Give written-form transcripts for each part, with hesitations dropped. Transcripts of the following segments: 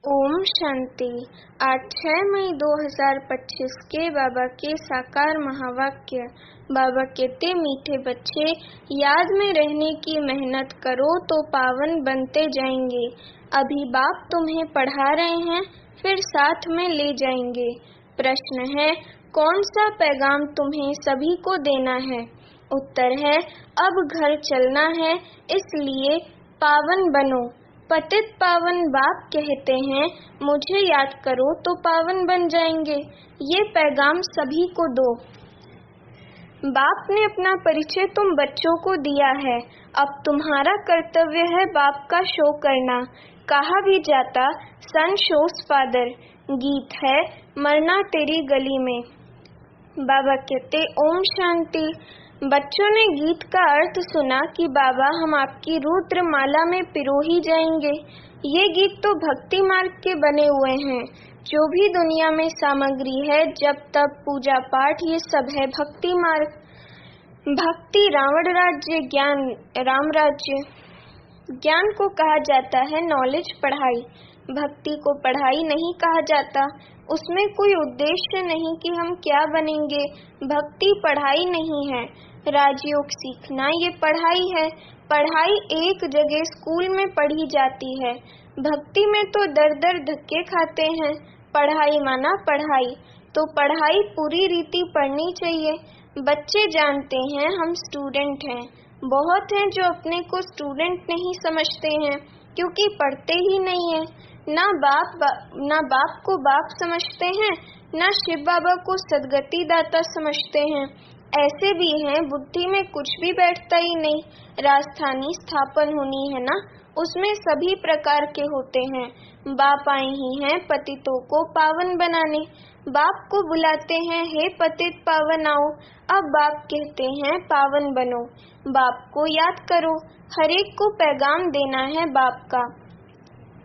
ओम शांति। आज 6 मई 2025 के बाबा के साकार महावाक्य। बाबा कहते, मीठे बच्चे, याद में रहने की मेहनत करो तो पावन बनते जाएंगे। अभी बाप तुम्हें पढ़ा रहे हैं, फिर साथ में ले जाएंगे। प्रश्न है, कौन सा पैगाम तुम्हें सभी को देना है? उत्तर है, अब घर चलना है, इसलिए पावन बनो। पतित पावन बाप कहते हैं, मुझे याद करो तो पावन बन जाएंगे। ये पैगाम सभी को दो। बाप ने अपना परिचय तुम बच्चों को दिया है, अब तुम्हारा कर्तव्य है बाप का शो करना। कहा भी जाता, सन शोस फादर। गीत है, मरना तेरी गली में। बाबा कहते, ओम शांति। बच्चों ने गीत का अर्थ सुना कि बाबा हम आपकी रुद्र माला में पिरो ही जाएंगे। ये गीत तो भक्ति मार्ग के बने हुए हैं। जो भी दुनिया में सामग्री है, जब तब पूजा पाठ, ये सब है भक्ति मार्ग। भक्ति रावण राज्य, ज्ञान राम राज्य। ज्ञान को कहा जाता है नॉलेज, पढ़ाई। भक्ति को पढ़ाई नहीं कहा जाता। उसमें कोई उद्देश्य नहीं कि हम क्या बनेंगे। भक्ति पढ़ाई नहीं है। राजयोग सीखना ये पढ़ाई है। पढ़ाई एक जगह स्कूल में पढ़ी जाती है। भक्ति में तो दर दर धक्के खाते हैं। पढ़ाई माना पढ़ाई, तो पढ़ाई पूरी रीति पढ़नी चाहिए। बच्चे जानते हैं हम स्टूडेंट हैं। बहुत हैं जो अपने को स्टूडेंट नहीं समझते हैं, क्योंकि पढ़ते ही नहीं है। ना बाप को बाप समझते हैं, ना शिव बाबा को सदगति दाता समझते हैं। ऐसे भी हैं बुद्धि में कुछ भी बैठता ही नहीं। राजधानी स्थापन होनी है ना, उसमें सभी प्रकार के होते हैं। बाप आए ही हैं पतितों को पावन बनाने। बाप को बुलाते हैं, हे पतित पावन आओ। अब बाप कहते हैं पावन बनो। बाप को याद करो। हर एक को पैगाम देना है बाप का।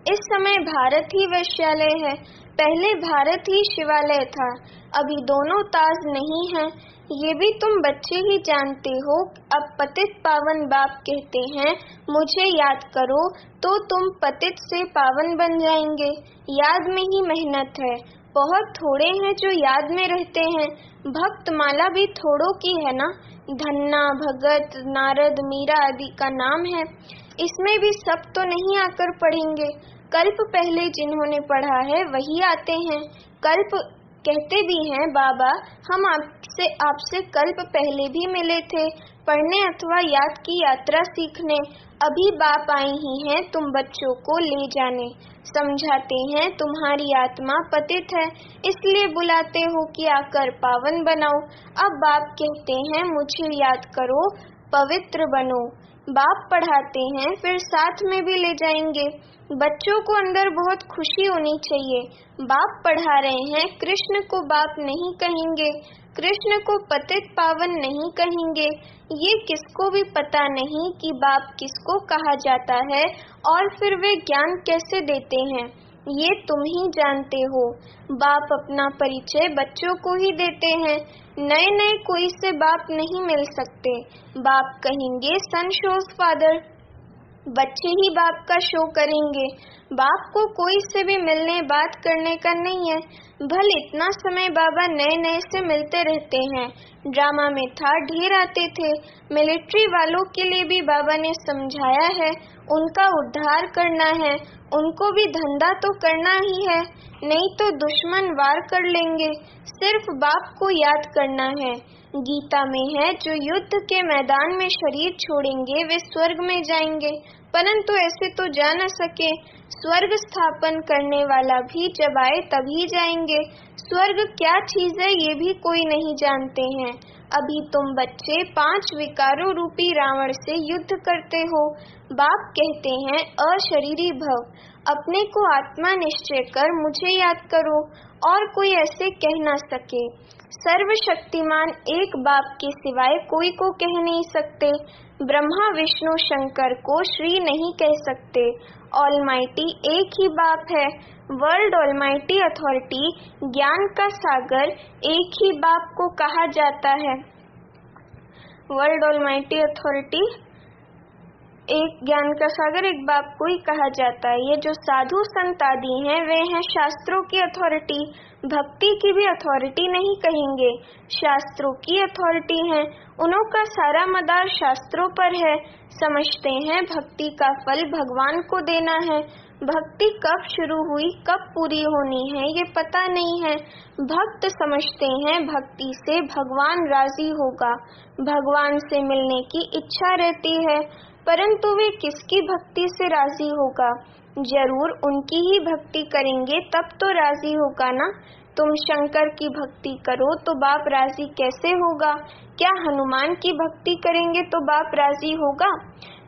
इस समय भारत ही वैश्यालय है। पहले भारत ही शिवालय था। अभी दोनों ताज नहीं हैं। ये भी तुम बच्चे ही जानते हो। अब पतित पावन बाप कहते हैं, मुझे याद करो तो तुम पतित से पावन बन जाएंगे। याद में ही मेहनत है। बहुत थोड़े हैं जो याद में रहते हैं। भक्त माला भी थोड़ों की है ना। धन्ना, भगत, नारद, मीरा आदि का नाम है। इसमें भी सब तो नहीं आकर पढ़ेंगे। कल्प पहले जिन्होंने पढ़ा है वही आते हैं। कल्प कहते भी हैं, बाबा हम आपसे कल्प पहले भी मिले थे, पढ़ने अथवा याद की यात्रा सीखने। अभी बाप आए ही हैं तुम बच्चों को ले जाने। समझाते हैं तुम्हारी आत्मा पतित है, इसलिए बुलाते हो कि आकर पावन बनाओ। अब बाप कहते हैं, मुझे याद करो, पवित्र बनो। बाप पढ़ाते हैं, फिर साथ में भी ले जाएंगे। बच्चों को अंदर बहुत खुशी होनी चाहिए। बाप पढ़ा रहे हैं, कृष्ण को बाप नहीं कहेंगे, कृष्ण को पतित पावन नहीं कहेंगे। ये किसको भी पता नहीं कि बाप किसको कहा जाता है और फिर वे ज्ञान कैसे देते हैं, ये तुम ही जानते हो। बाप अपना परिचय बच्चों को ही देते हैं। नए कोई से बाप नहीं मिल सकते। बाप कहेंगे सन शोस फादर। बच्चे ही बाप का शो करेंगे। बाप को कोई से भी मिलने बात करने का नहीं है। भले इतना समय बाबा नए से मिलते रहते हैं। ड्रामा में था, ढेर आते थे। मिलिट्री वालों के लिए भी बाबा ने समझाया है, उनका उद्धार करना है। उनको भी धंधा तो करना ही है, नहीं तो दुश्मन वार कर लेंगे। सिर्फ बाप को याद करना है। गीता में है, जो युद्ध के मैदान में शरीर छोड़ेंगे वे स्वर्ग में जाएंगे, परंतु ऐसे तो जा न सके। स्वर्ग स्थापन करने वाला भी जब आए तभी जाएंगे। स्वर्ग क्या चीज है ये भी कोई नहीं जानते हैं। अभी तुम बच्चे 5 विकारों रूपी रावण से युद्ध करते हो। बाप कहते हैं, अशरीरी भव। अपने को आत्मा निश्चय कर मुझे याद करो, और कोई ऐसे कह ना सके। सर्वशक्तिमान एक बाप के सिवाय कोई को कह नहीं सकते। ब्रह्मा विष्णु शंकर को श्री नहीं कह सकते। ऑलमाइटी एक ही बाप है। वर्ल्ड ऑलमाइटी अथॉरिटी, ज्ञान का सागर, एक ही बाप को कहा जाता है। वर्ल्ड ऑलमाइटी अथॉरिटी एक ज्ञान का सागर एक बाप को ही कहा जाता है। ये जो साधु संत आदि हैं वे हैं शास्त्रों की अथॉरिटी, भक्ति की भी अथॉरिटी नहीं कहेंगे, शास्त्रों की अथॉरिटी है। उन्हों का सारा मदार शास्त्रों पर है। समझते हैं भक्ति का फल भगवान को देना है। भक्ति कब शुरू हुई कब पूरी होनी है ये पता नहीं है। भक्त समझते हैं भक्ति से भगवान राजी होगा, भगवान से मिलने की इच्छा रहती है, परंतु वे किसकी भक्ति से राजी होगा? जरूर उनकी ही भक्ति करेंगे तब तो राजी होगा ना। तुम शंकर की भक्ति करो तो बाप राजी कैसे होगा? क्या हनुमान की भक्ति करेंगे तो बाप राजी होगा?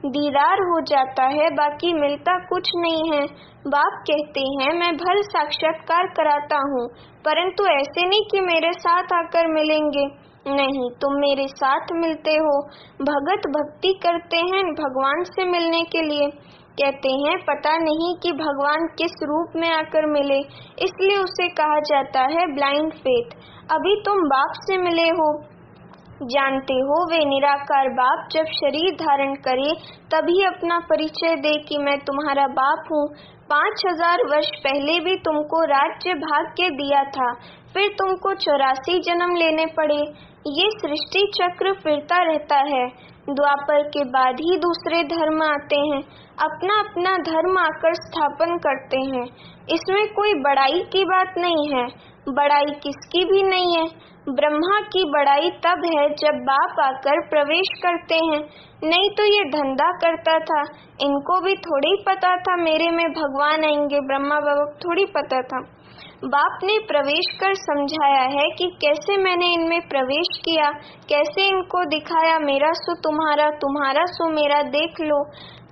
दीदार हो जाता है बाकी मिलता कुछ नहीं है। बाप कहते हैं मैं भल साक्षात्कार कराता हूँ, परंतु ऐसे नहीं कि मेरे साथ आकर मिलेंगे। नहीं, तुम मेरे साथ मिलते हो। भगत भक्ति करते हैं भगवान से मिलने के लिए। कहते हैं पता नहीं कि भगवान किस रूप में आकर मिले, इसलिए उसे कहा जाता है ब्लाइंड फेथ। अभी तुम बाप से मिले हो, जानते हो वे निराकार बाप जब शरीर धारण करे तभी अपना परिचय दे कि मैं तुम्हारा बाप हूँ। 5000 वर्ष पहले भी तुमको राज्य भाग्य दिया था, फिर तुमको 84 जन्म लेने पड़े। ये सृष्टि चक्र फिरता रहता है। द्वापर के बाद ही दूसरे धर्म आते हैं, अपना अपना धर्म आकर स्थापन करते हैं। इसमें कोई बड़ाई की बात नहीं है, बड़ाई किसकी भी नहीं है। ब्रह्मा की बड़ाई तब है जब बाप आकर प्रवेश करते हैं, नहीं तो ये धंधा करता था। इनको भी थोड़ी पता था मेरे में भगवान आएंगे, ब्रह्मा बाबा को थोड़ी पता था। बाप ने प्रवेश कर समझाया है कि कैसे मैंने इनमें प्रवेश किया, कैसे इनको दिखाया मेरा सो तुम्हारा, तुम्हारा सो मेरा, देख लो।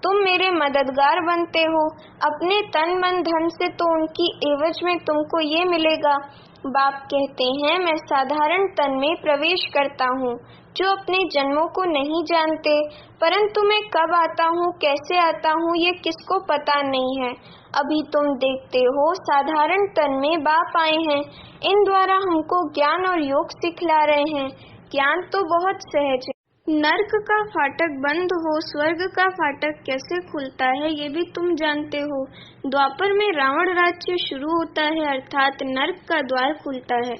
तुम मेरे मददगार बनते हो, अपने तन मन धन से तो उनकी एवज में तुमको ये मिलेगा। बाप कहते हैं मैं साधारण तन में प्रवेश करता हूँ जो अपने जन्मों को नहीं जानते, परंतु मैं कब आता हूँ कैसे आता हूँ ये किसको पता नहीं है। अभी तुम देखते हो साधारण तन में बाप आए हैं, इन द्वारा हमको ज्ञान और योग सिखला रहे हैं। ज्ञान तो बहुत सहज है। नर्क का फाटक बंद हो स्वर्ग का फाटक कैसे खुलता है ये भी तुम जानते हो। द्वापर में रावण राज्य शुरू होता है, अर्थात नर्क का द्वार खुलता है।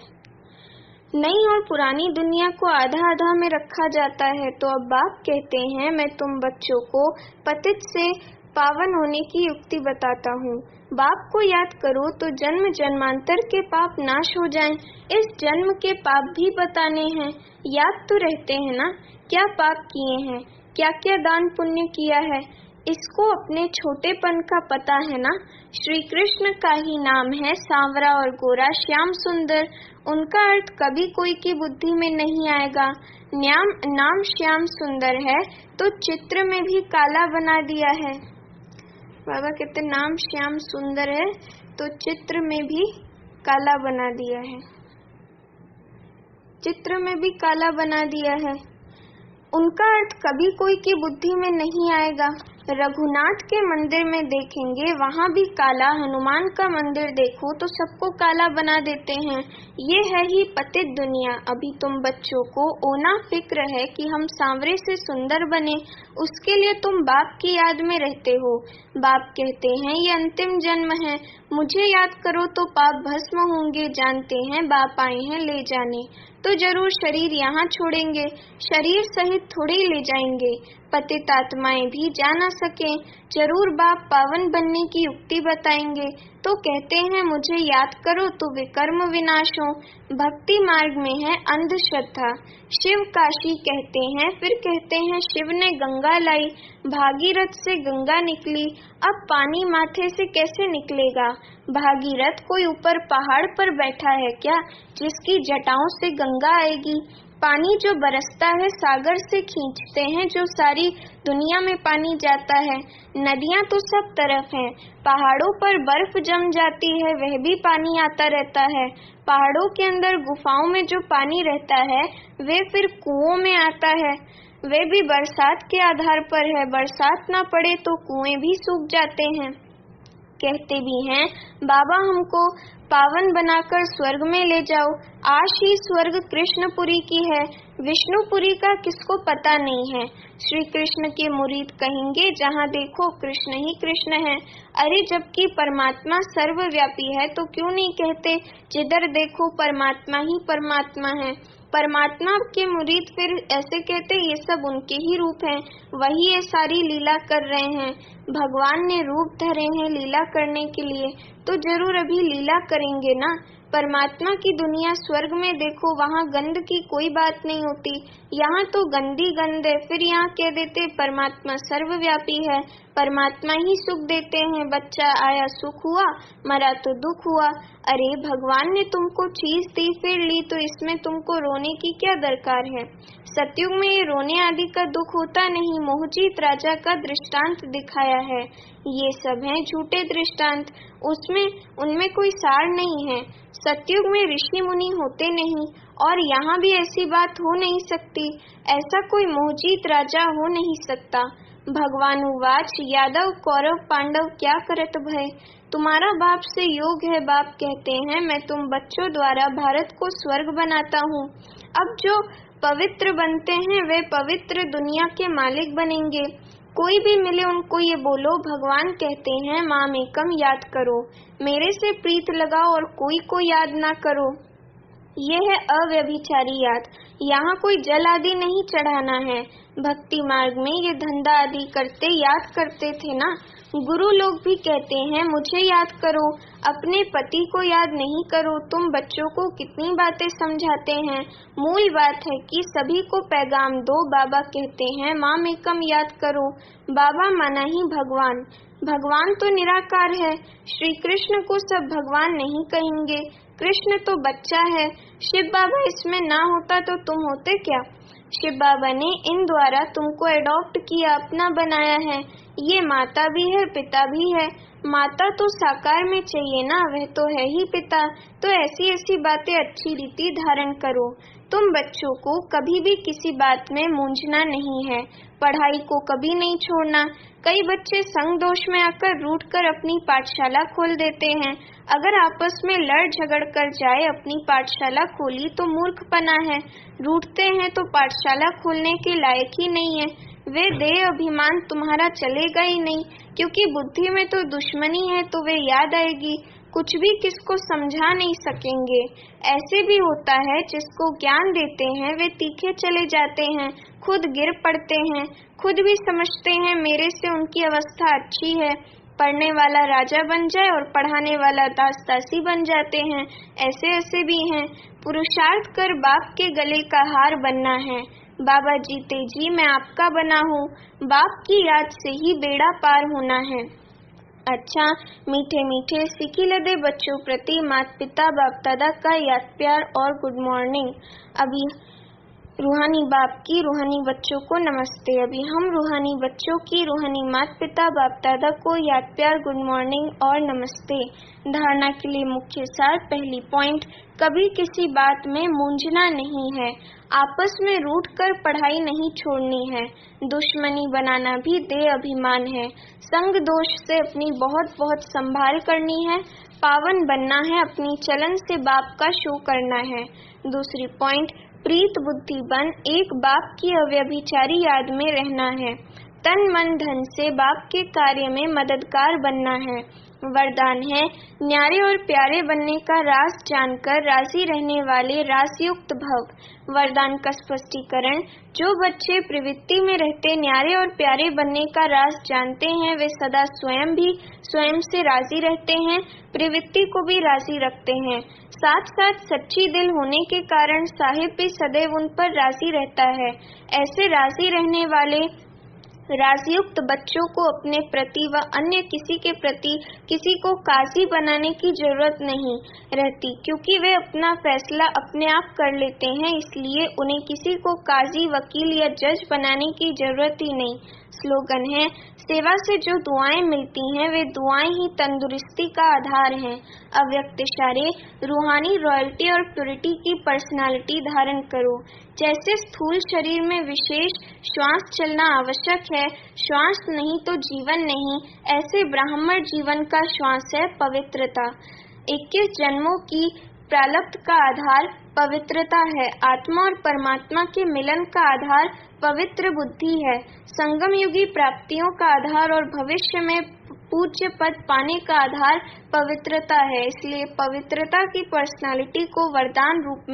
नई और पुरानी दुनिया को आधा आधा में रखा जाता है। तो अब बाप कहते हैं मैं तुम बच्चों को पतित से पावन होने की युक्ति बताता हूँ। बाप को याद करो तो जन्म जन्मांतर के पाप नाश हो जाएं। इस जन्म के पाप भी बताने हैं, याद तो रहते हैं ना। क्या पाप किए हैं, क्या क्या दान पुण्य किया है, इसको अपने छोटेपन का पता है ना। श्री कृष्ण का ही नाम है सांवरा और गोरा, श्याम सुंदर। उनका अर्थ कभी कोई की बुद्धि में नहीं आएगा। नाम श्याम सुंदर है तो चित्र में भी काला बना दिया है। बाबा कहते नाम श्याम सुंदर है तो चित्र में भी काला बना दिया है, चित्र में भी काला बना दिया है। उनका अर्थ कभी कोई की बुद्धि में नहीं आएगा। रघुनाथ के मंदिर में देखेंगे वहाँ भी काला, हनुमान का मंदिर देखो तो सबको काला बना देते हैं। ये है ही पतित दुनिया। अभी तुम बच्चों को ओना फिक्र है कि हम सांवरे से सुंदर बने, उसके लिए तुम बाप की याद में रहते हो। बाप कहते हैं ये अंतिम जन्म है, मुझे याद करो तो पाप भस्म होंगे। जानते हैं बाप आए हैं ले जाने, तो जरूर शरीर यहाँ छोड़ेंगे, शरीर सहित थोड़े ही ले जाएंगे। पतित आत्माएं भी जा न सके, जरूर बाप पावन बनने की युक्ति बताएंगे। तो कहते हैं मुझे याद करो तो विकर्म विनाश हो। भक्ति मार्ग में है अंधश्रद्धा। शिव काशी कहते हैं, फिर कहते हैं शिव ने गंगा लाई, भागीरथ से गंगा निकली। अब पानी माथे से कैसे निकलेगा? भागीरथ कोई ऊपर पहाड़ पर बैठा है क्या जिसकी जटाओं से गंगा आएगी? पानी जो बरसता है सागर से खींचते हैं, जो सारी दुनिया में पानी जाता है। नदियां तो सब तरफ हैं, पहाड़ों पर बर्फ जम जाती है वह भी पानी आता रहता है। पहाड़ों के अंदर गुफाओं में जो पानी रहता है वे फिर कुओं में आता है, वे भी बरसात के आधार पर है। बरसात ना पड़े तो कुएं भी सूख जाते हैं। कहते भी हैं, बाबा हमको पावन बनाकर स्वर्ग में ले जाओ। आज ही स्वर्ग कृष्णपुरी की है, विष्णुपुरी का किसको पता नहीं है। श्री कृष्ण के मुरीद कहेंगे जहाँ देखो कृष्ण ही कृष्ण है। अरे जबकि परमात्मा सर्वव्यापी है तो क्यों नहीं कहते जिधर देखो परमात्मा ही परमात्मा है। परमात्मा के मुरीद फिर ऐसे कहते ये सब उनके ही रूप हैं, वही ये सारी लीला कर रहे हैं। भगवान ने रूप धरे हैं लीला करने के लिए, तो जरूर अभी लीला करेंगे ना। परमात्मा की दुनिया स्वर्ग में देखो, वहाँ गंध की कोई बात नहीं होती, यहाँ तो गंदी गंध है। फिर यहाँ कह देते परमात्मा सर्वव्यापी है, परमात्मा ही सुख देते हैं। बच्चा आया सुख हुआ, मरा तो दुख हुआ। अरे भगवान ने तुमको चीज दी फिर ली, तो इसमें तुमको रोने की क्या दरकार है। सतयुग में ये रोने आदि का दुख होता नहीं। मोहजीत राजा का दृष्टांत दिखाया है, ये सब हैं झूठे दृष्टांत, उनमें कोई सार नहीं है। सतयुग में ऋषि मुनि होते नहीं, और यहाँ भी ऐसी बात हो नहीं सकती। ऐसा कोई मोहजीत राजा हो नहीं सकता। भगवान उवाच यादव कौरव पांडव क्या करत भय, तुम्हारा बाप से योग है। बाप कहते हैं मैं तुम बच्चों द्वारा भारत को स्वर्ग बनाता हूँ। अब जो पवित्र बनते हैं वे पवित्र दुनिया के मालिक बनेंगे। कोई भी मिले उनको ये बोलो, भगवान कहते हैं माम एकम याद करो, मेरे से प्रीत लगाओ और कोई को याद ना करो। ये है अव्यभिचारी याद। यहाँ कोई जल आदि नहीं चढ़ाना है। भक्ति मार्ग में ये धंधा आदि करते याद करते थे ना। गुरु लोग भी कहते हैं मुझे याद करो, अपने पति को याद नहीं करो। तुम बच्चों को कितनी बातें समझाते हैं। मूल बात है कि सभी को पैगाम दो। बाबा कहते हैं माम एकम याद करो। बाबा माना ही भगवान। भगवान तो निराकार है। श्री कृष्ण को सब भगवान नहीं कहेंगे, कृष्ण तो बच्चा है। शिव बाबा इसमें ना होता तो तुम होते क्या। शिव बाबा ने इन द्वारा तुमको एडॉप्ट किया, अपना बनाया है। ये माता भी है पिता भी है। माता तो साकार में चाहिए ना, वह तो है ही पिता। तो ऐसी ऐसी बातें अच्छी रीति धारण करो। तुम बच्चों को कभी भी किसी बात में मूंझना नहीं है, पढ़ाई को कभी नहीं छोड़ना। कई बच्चे संग दोष में आकर रूठ कर अपनी पाठशाला खोल देते हैं। अगर आपस में लड़ झगड़ कर जाए अपनी पाठशाला खोली तो मूर्खपना है। रूठते हैं तो पाठशाला खोलने के लायक ही नहीं है। वे देह अभिमान तुम्हारा चलेगा ही नहीं, क्योंकि बुद्धि में तो दुश्मनी है तो वे याद आएगी। कुछ भी किसको समझा नहीं सकेंगे। ऐसे भी होता है जिसको ज्ञान देते हैं वे तीखे चले जाते हैं, खुद गिर पड़ते हैं, खुद भी समझते हैं मेरे से उनकी अवस्था अच्छी है। पढ़ने वाला राजा बन जाए और पढ़ाने वाला दास दासी बन जाते हैं। ऐसे भी हैं। पुरुषार्थ कर बाप के गले का हार बनना है। बाबा जीते जी मैं आपका बना हूँ, बाप की याद से ही बेड़ा पार होना है। अच्छा मीठे मीठे सिकी लदे बच्चों प्रति माता पिता बाप दादा का याद प्यार और गुड मॉर्निंग। अभी रूहानी बाप की रूहानी बच्चों को नमस्ते। अभी हम रूहानी बच्चों की रूहानी माता पिता बाप दादा को याद प्यार गुड मॉर्निंग और नमस्ते। धारणा के लिए मुख्य सार। पहली पॉइंट, कभी किसी बात में मूंझना नहीं है। आपस में रूठ कर पढ़ाई नहीं छोड़नी है। दुश्मनी बनाना भी देह अभिमान है। संग दोष से अपनी बहुत बहुत संभाल करनी है। पावन बनना है, अपनी चलन से बाप का शो करना है। दूसरी पॉइंट, प्रीत बुद्धि बन एक बाप की अव्यभिचारी याद में रहना है। तन मन धन से बाप के कार्य में मददगार बनना है। वरदान है, न्यारे और प्यारे बनने का राज जानकर राजी रहने वाले रासयुक्त भव। वरदान का स्पष्टीकरण, जो बच्चे प्रवृत्ति में रहते न्यारे और प्यारे बनने का राज जानते हैं वे सदा स्वयं भी स्वयं से राजी रहते हैं, प्रवृत्ति को भी राजी रखते हैं। साथ साथ सच्ची दिल होने के कारण साहिब भी सदैव उन पर राजी रहता है। ऐसे राजी रहने वाले राजयुक्त बच्चों को अपने प्रति व अन्य किसी के प्रति किसी को काजी बनाने की जरूरत नहीं रहती, क्योंकि वे अपना फैसला अपने आप कर लेते हैं। इसलिए उन्हें किसी को काजी वकील या जज बनाने की जरूरत ही नहीं। स्लोगन है, सेवा से जो दुआएं मिलती हैं वे दुआएं ही तंदुरुस्ती का आधार हैं। अव्यक्त इशारे, रूहानी रॉयल्टी और प्योरिटी की पर्सनालिटी धारण करो। जैसे स्थूल शरीर में विशेष श्वास चलना आवश्यक है, श्वास नहीं तो जीवन नहीं, ऐसे ब्राह्मण जीवन का श्वास है पवित्रता। 21 जन्मों की प्रारब्ध का आधार पवित्रता है। आत्मा और परमात्मा के मिलन का आधार पवित्र बुद्धि है। संगम युगी प्राप्तियों का आधार और भविष्य में पूज्य पद पाने का आधार पवित्रता है। इसलिए पवित्रता की पर्सनालिटी को वरदान रूप में